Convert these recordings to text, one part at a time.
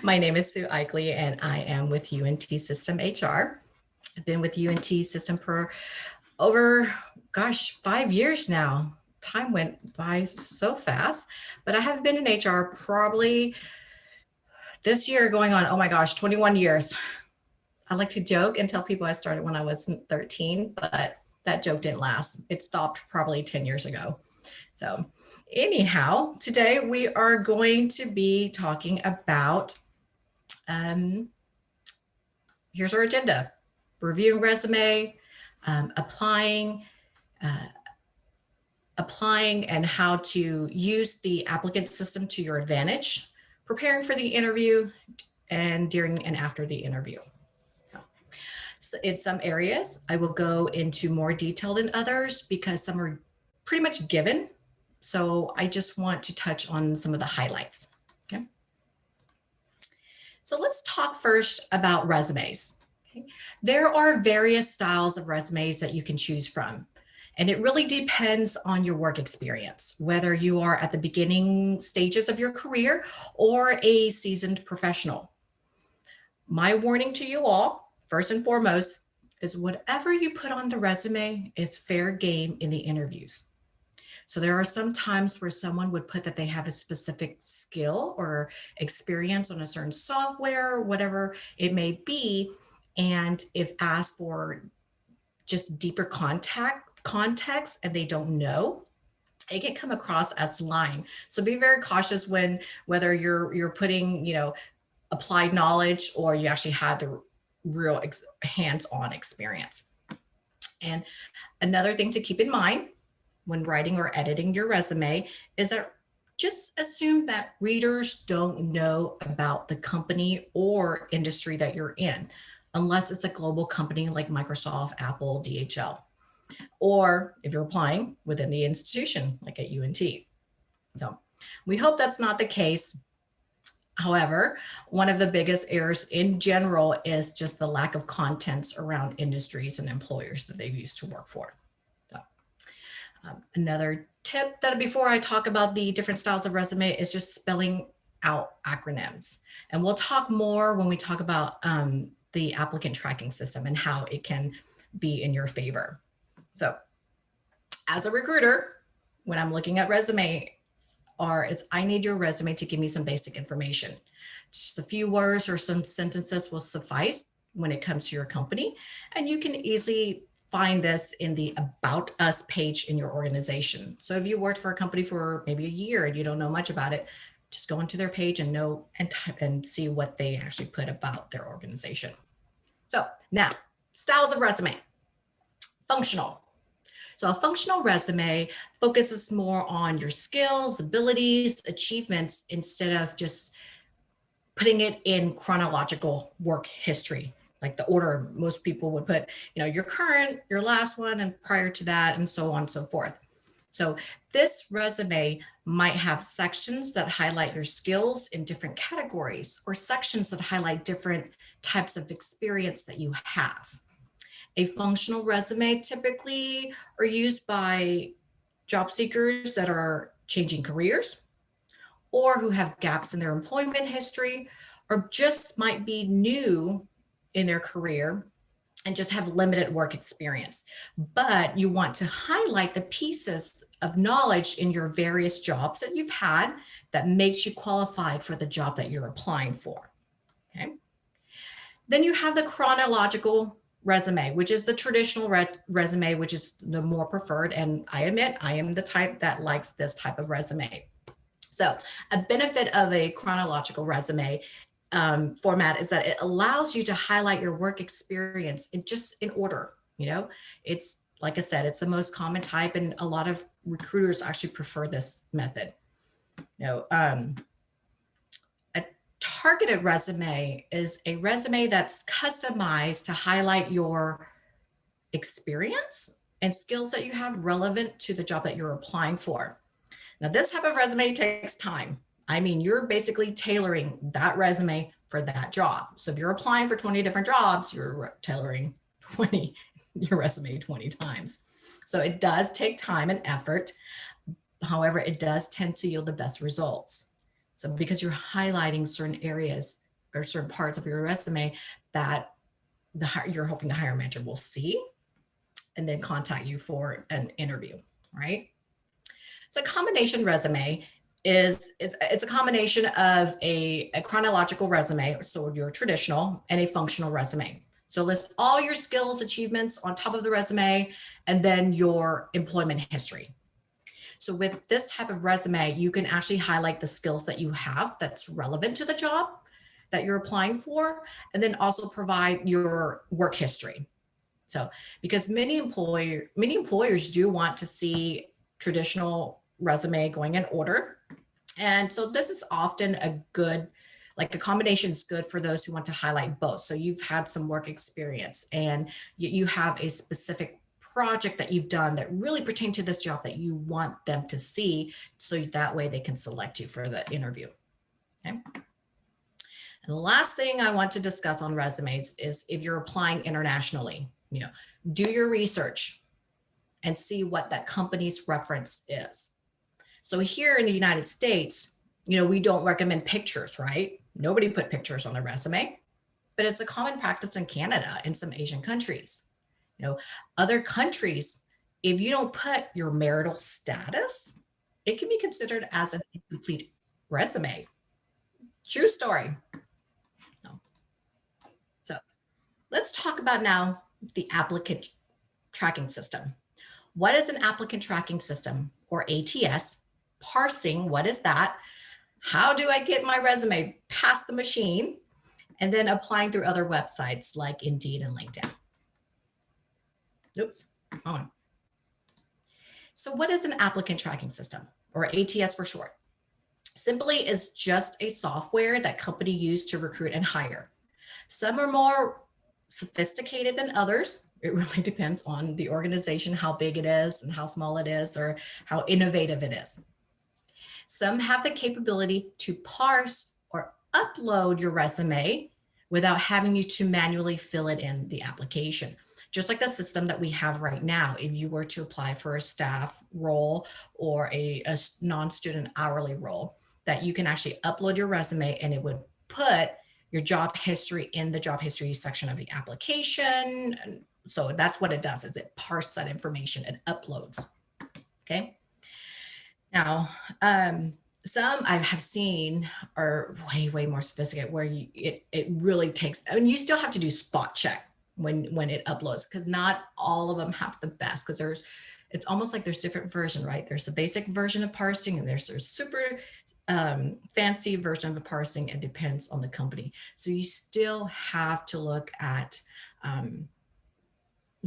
My name is Sue Eichley, and I am with UNT System HR. I've been with UNT System for over, 5 years now. Time went by so fast, but I have been in HR probably this year going on, 21 years. I like to joke and tell people I started when I was 13, but that joke didn't last. It stopped probably 10 years ago. So anyhow, today we are going to be talking about, here's our agenda: reviewing resume, applying, and how to use the applicant system to your advantage, preparing for the interview, and during and after the interview. So in some areas, I will go into more detail than others because some are pretty much given. So I just want to touch on some of the highlights. Okay. So let's talk first about resumes. Okay. There are various styles of resumes that you can choose from. And it really depends on your work experience, whether you are at the beginning stages of your career or a seasoned professional. My warning to you all, first and foremost, is whatever you put on the resume is fair game in the interviews. So there are some times where someone would put that they have a specific skill or experience on a certain software, whatever it may be. And if asked for just deeper context and they don't know, it can come across as lying. So be very cautious whether you're putting, applied knowledge or you actually had the real hands-on experience. And another thing to keep in mind when writing or editing your resume is that just assume that readers don't know about the company or industry that you're in, unless it's a global company like Microsoft, Apple, DHL, or if you're applying within the institution like at UNT. So we hope that's not the case. However, one of the biggest errors in general is just the lack of contents around industries and employers that they used to work for. So, another tip that before I talk about the different styles of resume is just spelling out acronyms. And we'll talk more when we talk about the applicant tracking system and how it can be in your favor. So as a recruiter, when I'm looking at resume, I need your resume to give me some basic information. Just a few words or some sentences will suffice when it comes to your company. And you can easily find this in the About Us page in your organization. So if you worked for a company for maybe a year and you don't know much about it, just go into their page and type and see what they actually put about their organization. So now, styles of resume. Functional. So a functional resume focuses more on your skills, abilities, achievements, instead of just putting it in chronological work history, like the order most people would put, your current, your last one, and prior to that, and so on and so forth. So this resume might have sections that highlight your skills in different categories, or sections that highlight different types of experience that you have. A functional resume typically are used by job seekers that are changing careers or who have gaps in their employment history or just might be new in their career and just have limited work experience. But you want to highlight the pieces of knowledge in your various jobs that you've had that makes you qualified for the job that you're applying for. Okay. Then you have the chronological resume, which is the traditional resume, which is the more preferred. And I admit I am the type that likes this type of resume. So a benefit of a chronological resume format is that it allows you to highlight your work experience in order. It's like I said, it's the most common type, and a lot of recruiters actually prefer this method. Targeted resume is a resume that's customized to highlight your experience and skills that you have relevant to the job that you're applying for. Now, this type of resume takes time. I mean, you're basically tailoring that resume for that job. So if you're applying for 20 different jobs, you're tailoring your resume 20 times. So it does take time and effort. However, it does tend to yield the best results. So because you're highlighting certain areas or certain parts of your resume that you're hoping the hiring manager will see and then contact you for an interview, right? So combination resume is it's a combination of a chronological resume, so your traditional, and a functional resume. So list all your skills, achievements on top of the resume, and then your employment history. So with this type of resume, you can actually highlight the skills that you have that's relevant to the job that you're applying for, and then also provide your work history. So because many employers do want to see traditional resume going in order. And so this is often a good, like a combination is good for those who want to highlight both. So you've had some work experience and you have a specific project that you've done that really pertain to this job that you want them to see. So that way they can select you for the interview. Okay. And the last thing I want to discuss on resumes is if you're applying internationally, do your research and see what that company's reference is. So here in the United States, we don't recommend pictures, right? Nobody put pictures on their resume, but it's a common practice in Canada and some Asian countries. Other countries, if you don't put your marital status, it can be considered as an incomplete resume. True story. So let's talk about now the applicant tracking system. What is an applicant tracking system, or ATS? Parsing, what is that? How do I get my resume past the machine? And then applying through other websites like Indeed and LinkedIn. Oops, on. So what is an applicant tracking system, or ATS for short? Simply is just a software that company use to recruit and hire. Some are more sophisticated than others. It really depends on the organization, how big it is and how small it is, or how innovative it is. Some have the capability to parse or upload your resume without having you to manually fill it in the application. Just like the system that we have right now, if you were to apply for a staff role or a non-student hourly role, that you can actually upload your resume and it would put your job history in the job history section of the application. So that's what it does, is it parses that information and uploads. Okay. Now, some I have seen are way more sophisticated, where it really takes, you still have to do spot check when it uploads, because not all of them have the best, because it's almost like there's different version, right? There's the basic version of parsing and there's super fancy version of the parsing. It depends on the company. So you still have to look at,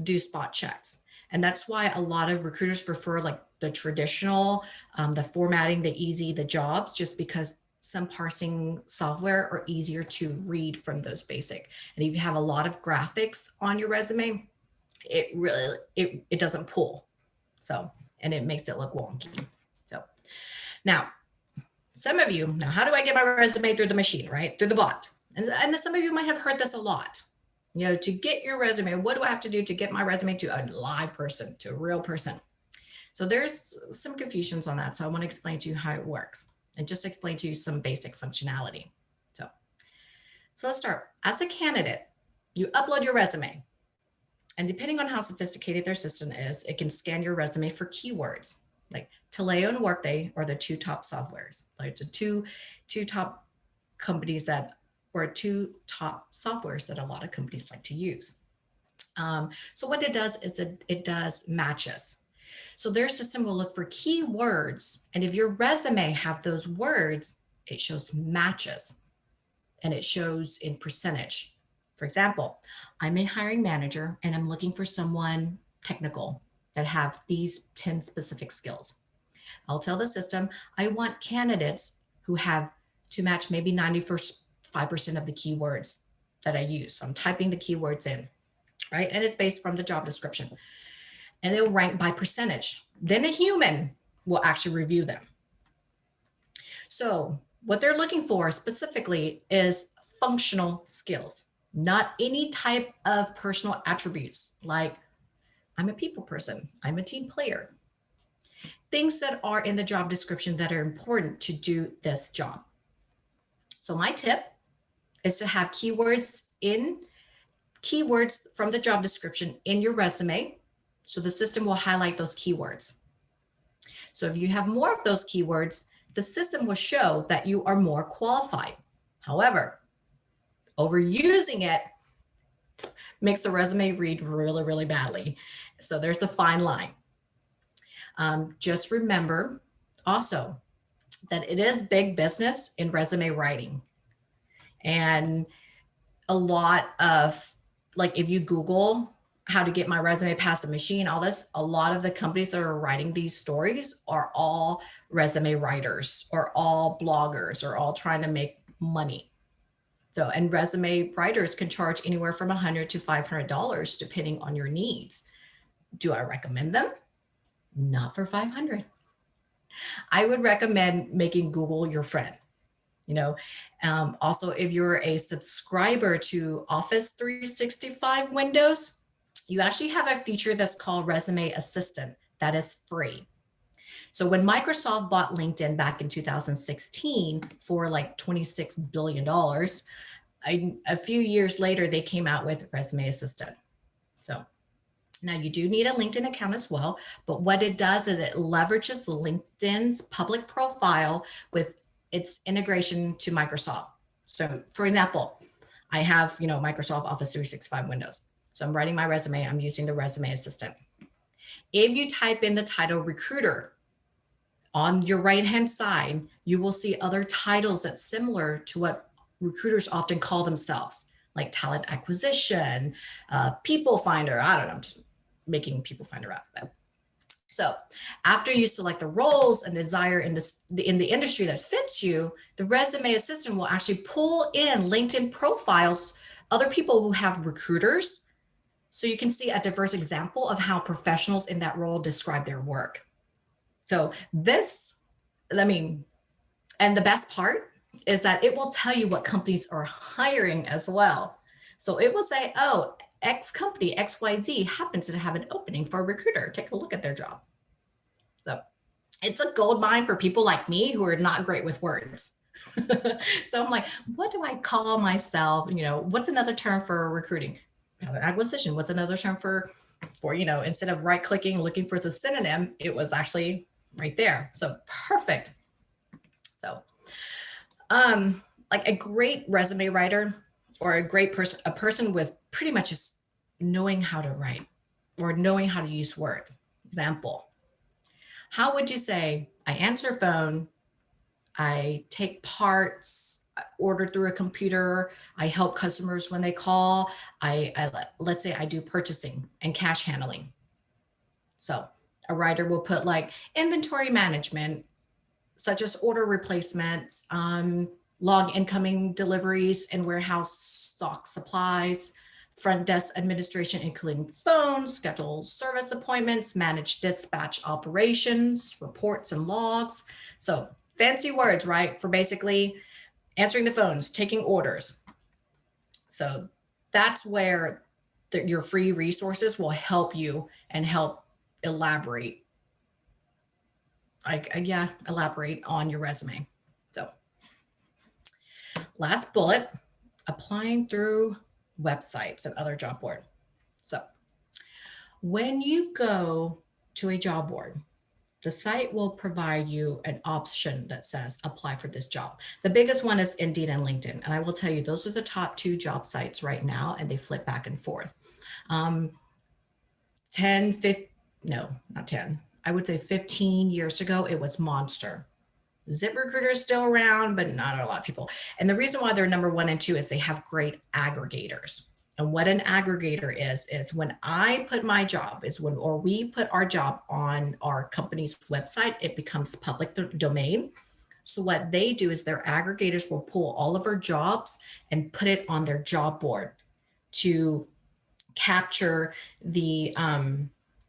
do spot checks. And that's why a lot of recruiters prefer like the traditional, the formatting, the easy, the jobs, just because some parsing software are easier to read from those basic. And if you have a lot of graphics on your resume, it really, it doesn't pull. So, and it makes it look wonky. So now, some of you, now how do I get my resume through the machine, right? Through the bot. And some of you might have heard this a lot. To get your resume, what do I have to do to get my resume to a live person, to a real person? So there's some confusions on that. So I want to explain to you how it works and just explain to you some basic functionality. So let's start. As a candidate, you upload your resume. And depending on how sophisticated their system is, it can scan your resume for keywords. Like Taleo and Workday are the two top softwares, like the two top companies that, or two top softwares that a lot of companies like to use. So what it does is it does matches. So their system will look for keywords. And if your resume have those words, it shows matches and it shows in percentage. For example, I'm a hiring manager and I'm looking for someone technical that have these 10 specific skills. I'll tell the system, I want candidates who have to match maybe 95% of the keywords that I use. So I'm typing the keywords in, right? And it's based from the job description. And they'll rank by percentage. Then a human will actually review them. So what they're looking for specifically is functional skills, not any type of personal attributes like I'm a people person, I'm a team player. Things that are in the job description that are important to do this job. So my tip is to have keywords from the job description in your resume. So the system will highlight those keywords. So if you have more of those keywords, the system will show that you are more qualified. However, overusing it makes the resume read really, really badly. So there's a fine line. Just remember also that it is big business in resume writing. And a lot of, like, if you Google how to get my resume past the machine, all this, a lot of the companies that are writing these stories are all resume writers or all bloggers or all trying to make money. So, and resume writers can charge anywhere from $100 to $500 depending on your needs. Do I recommend them? Not for $500. I would recommend making Google your friend. Also, if you're a subscriber to Office 365 Windows, you actually have a feature that's called Resume Assistant that is free. So when Microsoft bought LinkedIn back in 2016 for like $26 billion, a few years later, they came out with Resume Assistant. So now you do need a LinkedIn account as well, but what it does is it leverages LinkedIn's public profile with its integration to Microsoft. So for example, I have, Microsoft Office 365 Windows. So I'm writing my resume, I'm using the Resume Assistant. If you type in the title recruiter, on your right-hand side, you will see other titles that's similar to what recruiters often call themselves, like talent acquisition, people finder. I don't know, I'm just making people finder up. So after you select the roles and desire in the industry that fits you, the Resume Assistant will actually pull in LinkedIn profiles, other people who have recruiters, so you can see a diverse example of how professionals in that role describe their work. So and the best part is that it will tell you what companies are hiring as well. So it will say, oh, X company, XYZ happens to have an opening for a recruiter. Take a look at their job. So it's a gold mine for people like me who are not great with words. So I'm like, what do I call myself? What's another term for recruiting? Acquisition. What's another term for, instead of right clicking, looking for the synonym, it was actually right there. So perfect. So, like a great resume writer or a person with pretty much just knowing how to write or knowing how to use Word. Example, how would you say, I answer phone, I take parts, I order through a computer, I help customers when they call, let's say I do purchasing and cash handling. So a writer will put like inventory management, such as order replacements, log incoming deliveries and warehouse stock supplies, front desk administration, including phones, schedule service appointments, manage dispatch operations, reports and logs. So fancy words, right? For basically answering the phones, taking orders. So that's where your free resources will help you and help elaborate on your resume. So last bullet, applying through websites and other job board. So when you go to a job board, the site will provide you an option that says apply for this job. The biggest one is Indeed and LinkedIn. And I will tell you, those are the top two job sites right now, and they flip back and forth. 15 years ago, it was Monster. ZipRecruiter is still around, but not a lot of people. And the reason why they're number 1 and 2 is they have great aggregators. And what an aggregator is when I put my job, we put our job on our company's website, it becomes public domain. So what they do is their aggregators will pull all of our jobs and put it on their job board to capture the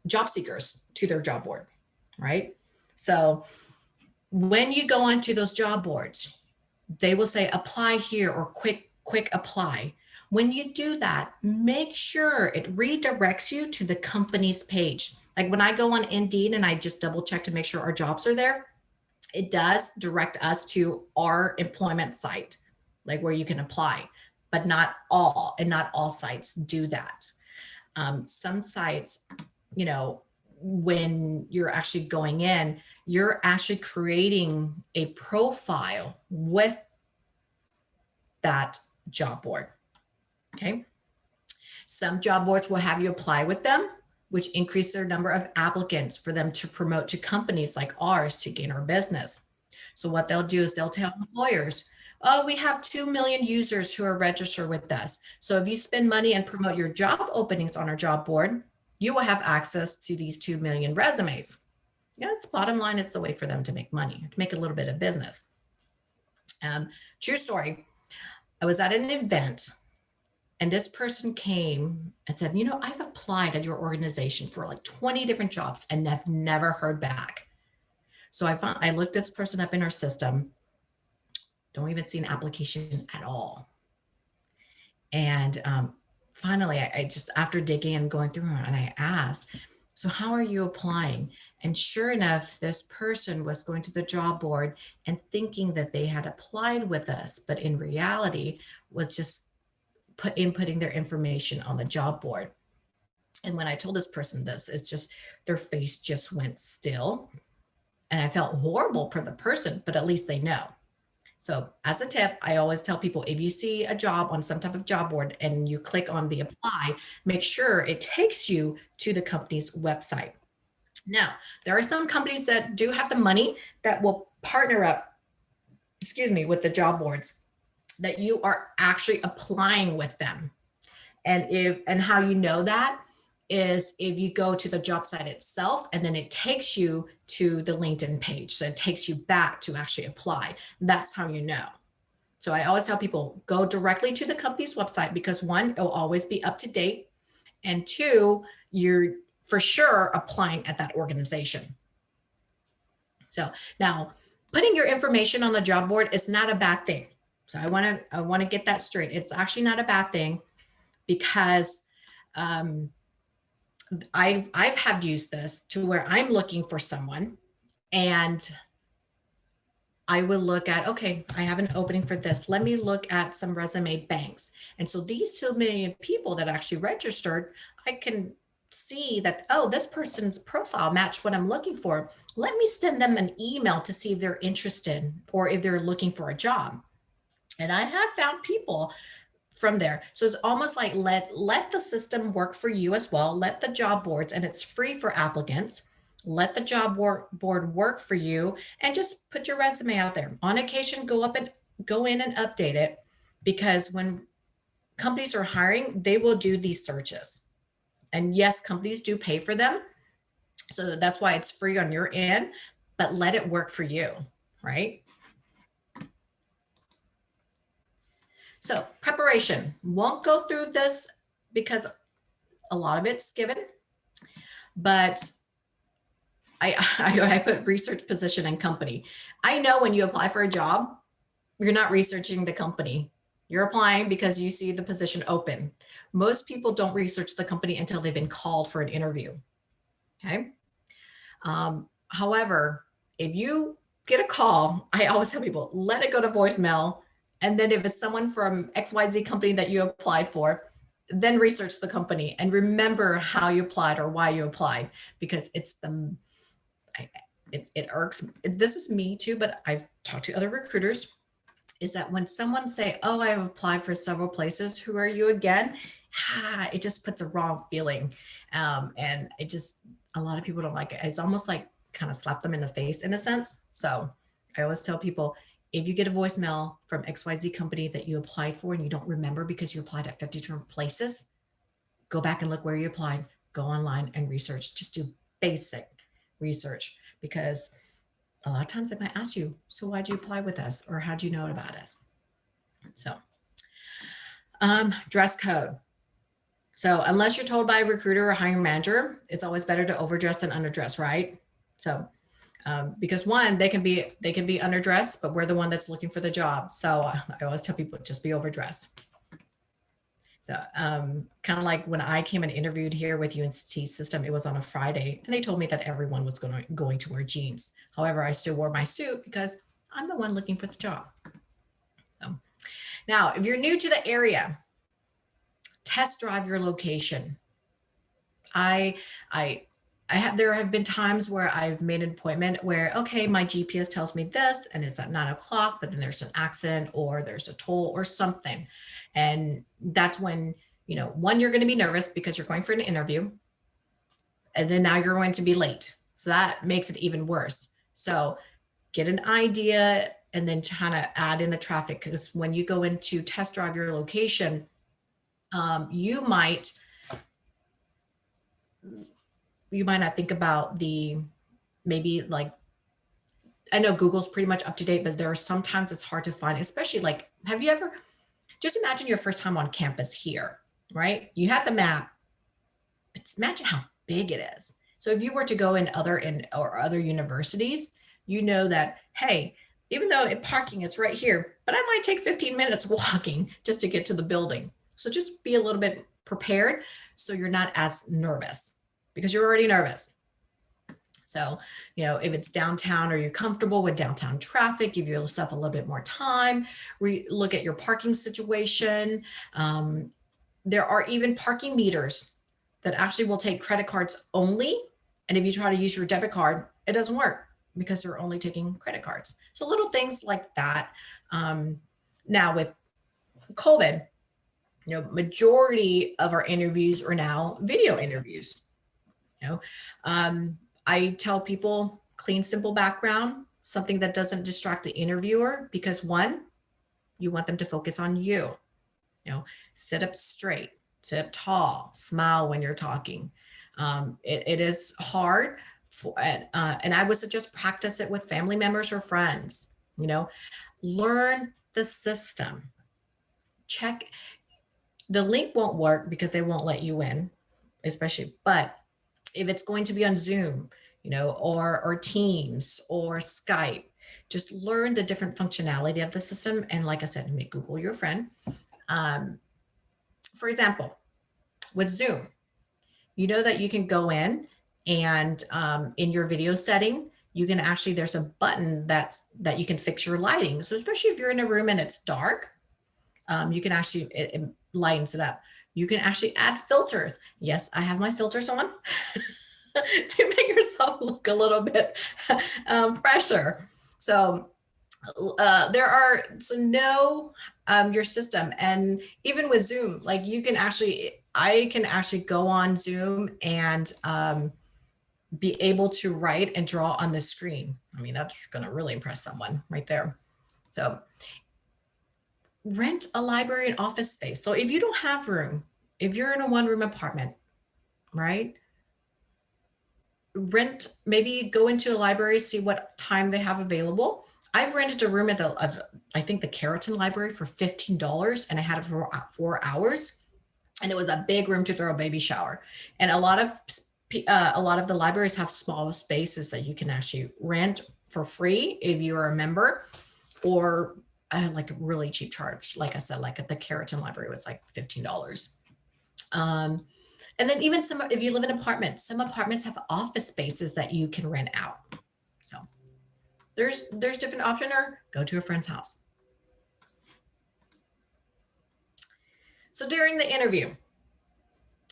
job seekers to their job board, right? So when you go onto those job boards, they will say apply here or quick apply. When you do that, make sure it redirects you to the company's page. Like when I go on Indeed and I just double check to make sure our jobs are there, it does direct us to our employment site. like where you can apply, but not all, and not all sites do that. Some sites, you know, when you're actually going in, you're actually creating a profile with that job board. Okay. Some job boards will have you apply with them, which increase their number of applicants for them to promote to companies like ours to gain our business. So what they'll do is they'll tell employers, oh, we have 2 million users who are registered with us. So if you spend money and promote your job openings on our job board, you will have access to these 2 million resumes. You know, it's bottom line, it's a way for them to make money, to make a little bit of business. True story. I was at an event and this person came and said, you know, I've applied at your organization for like 20 different jobs and have never heard back. So I looked this person up in our system, don't even see an application at all. And finally, I just, after digging and going through it, and I asked, so how are you applying? And sure enough, this person was going to the job board and thinking that they had applied with us, but in reality was just inputting their information on the job board. And when I told this person this, it's just, their face just went still. And I felt horrible for the person, but at least they know. So as a tip, I always tell people, if you see a job on some type of job board and you click on the apply, make sure it takes you to the company's website. Now, there are some companies that do have the money that will partner up, with the job boards, that you are actually applying with them. And how you know that is if you go to the job site itself and then it takes you to the LinkedIn page. So it takes you back to actually apply. That's how you know. So I always tell people, go directly to the company's website because one, it'll always be up to date. And two, you're for sure applying at that organization. So now putting your information on the job board is not a bad thing. So I want to get that straight. It's actually not a bad thing because I've have used this to where I'm looking for someone and I will look at, okay, I have an opening for this. Let me look at some resume banks. And so these 2 million people that actually registered, I can see that, oh, this person's profile matched what I'm looking for. Let me send them an email to see if they're interested or if they're looking for a job. And I have found people from there. So it's almost like let the system work for you as well. Let the job boards, and it's free for applicants. Let the job board work for you and just put your resume out there. On occasion, go in and update it, because when companies are hiring, they will do these searches. And yes, companies do pay for them. So that's why it's free on your end, but let it work for you, right? So preparation, won't go through this because a lot of it's given, but I put research, position, and company. I know when you apply for a job, you're not researching the company. You're applying because you see the position open. Most people don't research the company until they've been called for an interview, okay? However, if you get a call, I always tell people, let it go to voicemail. And then if it's someone from XYZ company that you applied for, then research the company and remember how you applied or why you applied, because it's it irks. This is me too, but I've talked to other recruiters, is that when someone say, oh, I have applied for several places, who are you again? It just puts a wrong feeling. And a lot of people don't like it. It's almost like kind of slap them in the face in a sense. So I always tell people, if you get a voicemail from XYZ company that you applied for and you don't remember because you applied at 50 different places, go back and look where you applied, go online and research, just do basic research, because a lot of times they might ask you, so why'd you apply with us? Or how'd you know about us? So dress code. So unless you're told by a recruiter or hiring manager, it's always better to overdress than underdress, right? So because one, they can be underdressed, but we're the one that's looking for the job. So I always tell people, just be overdressed. So kind of like when I came and interviewed here with UNT system, it was on a Friday and they told me that everyone was going to wear jeans. However, I still wore my suit because I'm the one looking for the job. So, Now, if you're new to the area, test drive your location. I I there have been times where I've made an appointment where, okay, my GPS tells me this and it's at 9 o'clock, but then there's an accident or there's a toll or something. And that's when, one, you're going to be nervous because you're going for an interview. And then now you're going to be late. So that makes it even worse. So get an idea and then kind of add in the traffic. Because when you go into test drive your location, you might not think about maybe like, I know Google's pretty much up to date, but there are sometimes it's hard to find, especially like, have you ever, just imagine your first time on campus here, right? You had the map, but imagine how big it is. So if you were to go in other universities, you know that, hey, even though parking is right here, but I might take 15 minutes walking just to get to the building. So just be a little bit prepared so you're not as nervous, because you're already nervous. So, if it's downtown, are you comfortable with downtown traffic? Give yourself a little bit more time. Look at your parking situation. There are even parking meters that actually will take credit cards only. And if you try to use your debit card, it doesn't work because they're only taking credit cards. So little things like that. Now with COVID, majority of our interviews are now video interviews. I tell people, clean, simple background, something that doesn't distract the interviewer, because one, you want them to focus on you. Sit up straight, sit up tall, smile when you're talking. It is hard, and I would suggest practice it with family members or friends. Learn the system. Check. The link won't work because they won't let you in, especially, but if it's going to be on Zoom, or Teams or Skype, just learn the different functionality of the system. And like I said, make Google your friend. For example, with Zoom, that you can go in and in your video setting, you can actually, there's a button that you can fix your lighting. So especially if you're in a room and it's dark, you can actually, it lightens it up. You can actually add filters. Yes, I have my filters on to make yourself look a little bit fresher. So know your system. And even with Zoom, like I can actually go on Zoom and be able to write and draw on the screen. I mean, that's going to really impress someone right there. So rent a library and office space. So if you don't have room, if you're in a one-room apartment, right? Maybe go into a library, see what time they have available. I've rented a room at I think the Carrollton Library for $15, and I had it for 4 hours, and it was a big room to throw a baby shower. And a lot of the libraries have small spaces that you can actually rent for free if you are a member, or like a really cheap charge. Like I said, like at the Carrollton Library was like $15. And then even if you live in apartments, some apartments have office spaces that you can rent out. So there's different options, or go to a friend's house. So during the interview,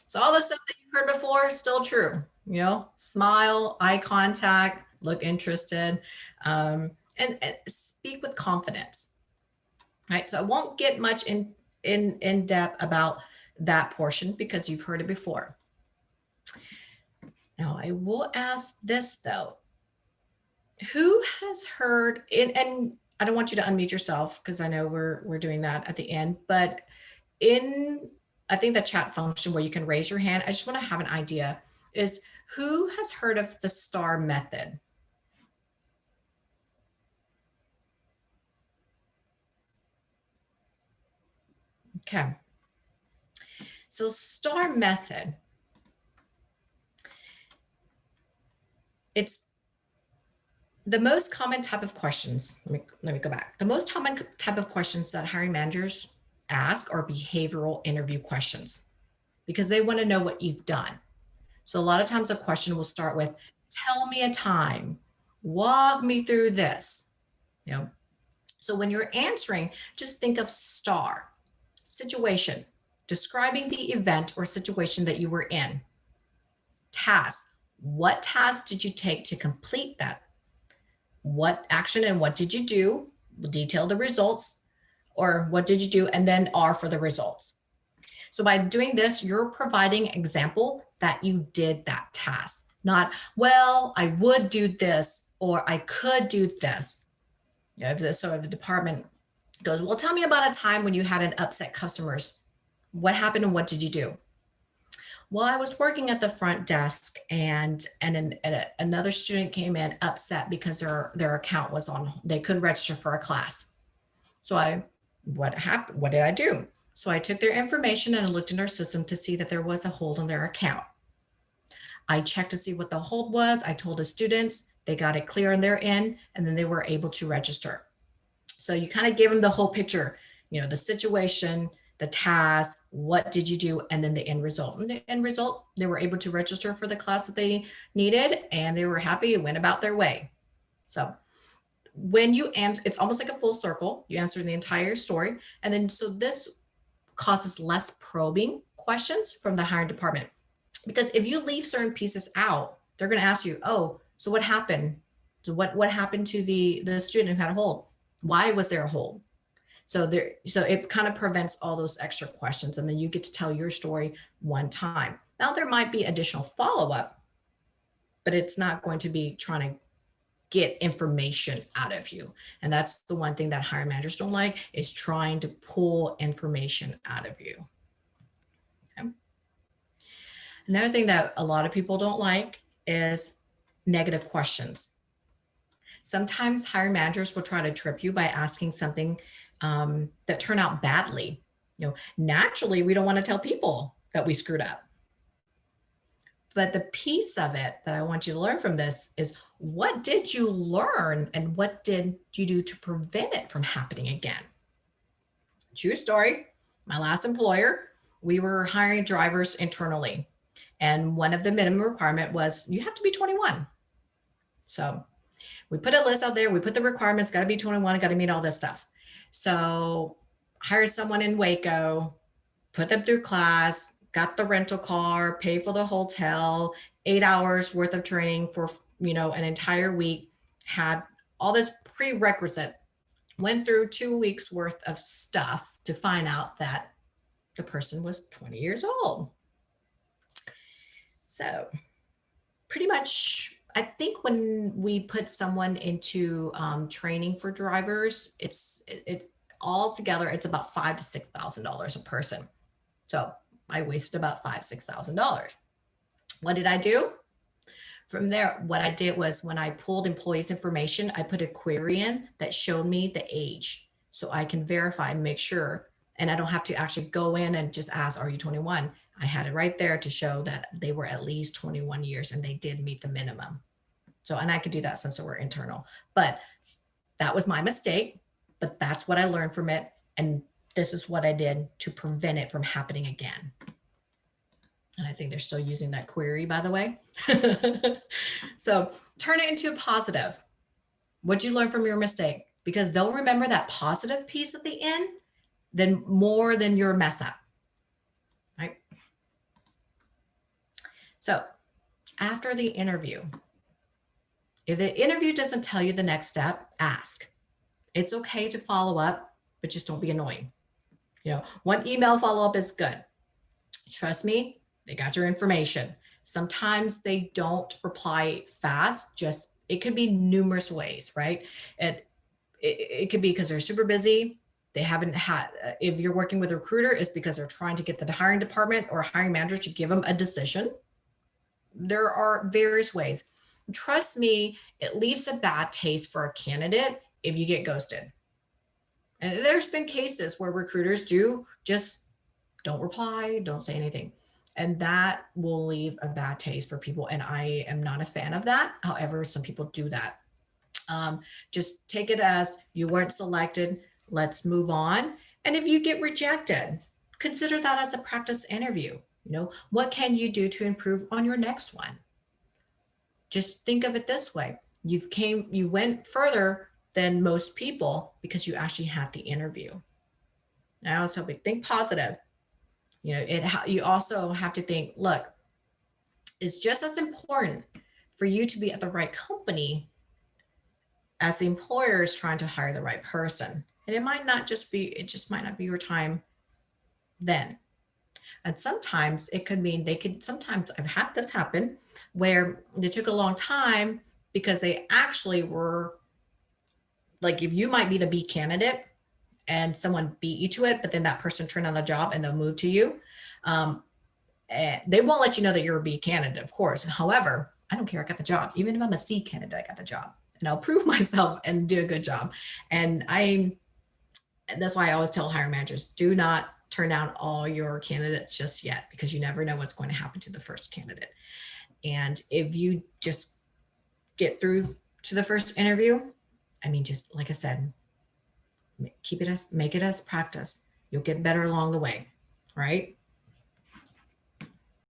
so all the stuff that you heard before is still true. Smile, eye contact, look interested, and speak with confidence. Right. So I won't get much in depth about that portion because you've heard it before. Now I will ask this though. Who has heard, and I don't want you to unmute yourself because I know we're doing that at the end, but I think the chat function where you can raise your hand, I just want to have an idea, is who has heard of the STAR method? Okay. So STAR method, it's the most common type of questions. Let me go back. The most common type of questions that hiring managers ask are behavioral interview questions, because they want to know what you've done. So a lot of times a question will start with, tell me a time, walk me through this. So when you're answering, just think of STAR, situation, describing the event or situation that you were in. Task, what task did you take to complete that? What action and what did you do? Detail the results, or what did you do? And then R for the results. So by doing this, you're providing example that you did that task, not, well, I would do this, or I could do this. So if the department goes, well, tell me about a time when you had an upset customers. What happened and what did you do? Well, I was working at the front desk, and another student came in upset because their account was on, they couldn't register for a class. So what happened? What did I do? So I took their information and I looked in our system to see that there was a hold on their account. I checked to see what the hold was. I told the students, they got it clear on their end, and then they were able to register. So you kind of give them the whole picture, the situation, the task, what did you do, and then the end result. And the end result, they were able to register for the class that they needed, and they were happy and went about their way. So when you answer, it's almost like a full circle. You answer the entire story. And then, so this causes less probing questions from the hiring department. Because if you leave certain pieces out, they're going to ask you, oh, so what happened? So what happened to the student who had a hold? Why was there a hold? So it kind of prevents all those extra questions, and then you get to tell your story one time. Now there might be additional follow-up, but it's not going to be trying to get information out of you. And that's the one thing that hiring managers don't like, is trying to pull information out of you. Okay. Another thing that a lot of people don't like is negative questions. Sometimes hiring managers will try to trip you by asking something that turn out badly. Naturally, we don't want to tell people that we screwed up. But the piece of it that I want you to learn from this is, what did you learn and what did you do to prevent it from happening again? True story. My last employer, we were hiring drivers internally. And one of the minimum requirement was you have to be 21. So we put a list out there. We put the requirements, got to be 21, got to meet all this stuff. So hired someone in Waco, put them through class, got the rental car, paid for the hotel, 8 hours worth of training for, an entire week, had all this prerequisite, went through 2 weeks worth of stuff to find out that the person was 20 years old. So pretty much, I think when we put someone into training for drivers, it all together, it's about $5,000 to $6,000 a person. So I wasted about $5,000-$6,000. What did I do? From there, what I did was, when I pulled employees' information, I put a query in that showed me the age, so I can verify and make sure, and I don't have to actually go in and just ask, are you 21? I had it right there to show that they were at least 21 years and they did meet the minimum. So, and I could do that since we're internal, but that was my mistake, but that's what I learned from it. And this is what I did to prevent it from happening again. And I think they're still using that query, by the way. So turn it into a positive. What'd you learn from your mistake? Because they'll remember that positive piece at the end then more than your mess up, right? So after the interview, if the interview doesn't tell you the next step, ask. It's okay to follow up, but just don't be annoying. One email follow-up is good. Trust me, they got your information. Sometimes they don't reply fast, it could be numerous ways, right? It could be because they're super busy. They haven't had, if you're working with a recruiter, it's because they're trying to get the hiring department or hiring manager to give them a decision. There are various ways. Trust me, it leaves a bad taste for a candidate if you get ghosted. And there's been cases where recruiters just don't reply, don't say anything. And that will leave a bad taste for people. And I am not a fan of that. However, some people do that. Just take it as you weren't selected. Let's move on. And if you get rejected, consider that as a practice interview. What can you do to improve on your next one? Just think of it this way. You went further than most people because you actually had the interview. I was hoping think positive. You know, you also have to think, look, it's just as important for you to be at the right company as the employer is trying to hire the right person. And it just might not be your time then. And sometimes it could mean sometimes I've had this happen where it took a long time because they actually were like, if you might be the B candidate and someone beat you to it, but then that person turned on the job and they'll move to you. Um, and they won't let you know that you're a B candidate, of course. However, I don't care. I got the job. Even if I'm a C candidate, I got the job and I'll prove myself and do a good job. And that's why I always tell hiring managers, do not turn down all your candidates just yet, because you never know what's going to happen to the first candidate. And if you just get through to the first interview, I mean, just like I said, make it as practice. You'll get better along the way, right?